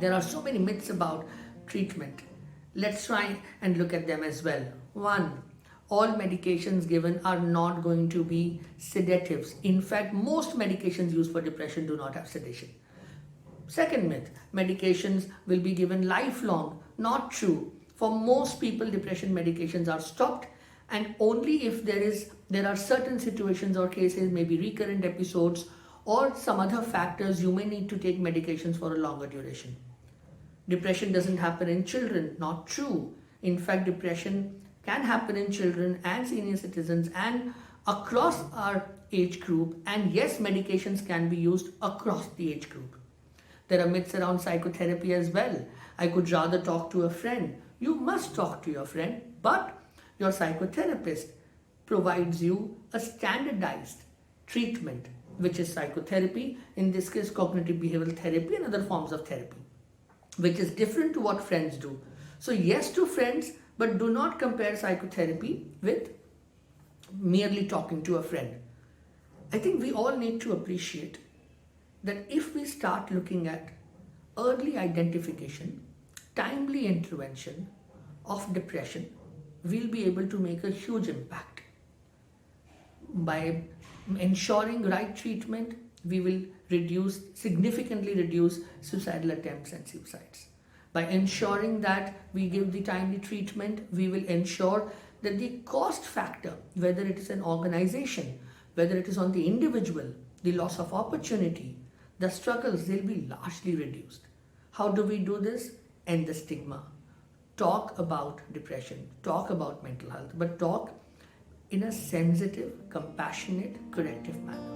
There are so many myths about treatment. Let's try and look at them as well. One, all medications given are not going to be sedatives. In fact, most medications used for depression do not have sedation. Second myth, medications will be given lifelong. Not true. For most people, depression medications are stopped, and only if there are certain situations or cases, maybe recurrent episodes or some other factors, you may need to take medications for a longer duration. Depression doesn't happen in children. Not true. In fact, depression can happen in children and senior citizens and across our age group. And yes, medications can be used across the age group. There are myths around psychotherapy as well. I could rather talk to a friend. You must talk to your friend, but your psychotherapist provides you a standardized treatment, which is psychotherapy, in this case cognitive behavioral therapy and other forms of therapy, which is different to what friends do. So yes to friends, but do not compare psychotherapy with merely talking to a friend. I think we all need to appreciate that if we start looking at early identification, timely intervention of depression, we'll be able to make a huge impact. By ensuring right treatment, we will significantly reduce suicidal attempts and suicides. By ensuring that we give the timely treatment, we will ensure that the cost factor, whether it is an organization, whether it is on the individual, the loss of opportunity, the struggles, they'll be largely reduced. How do we do this? End the stigma. Talk about depression, talk about mental health, but talk in a sensitive, compassionate, corrective manner.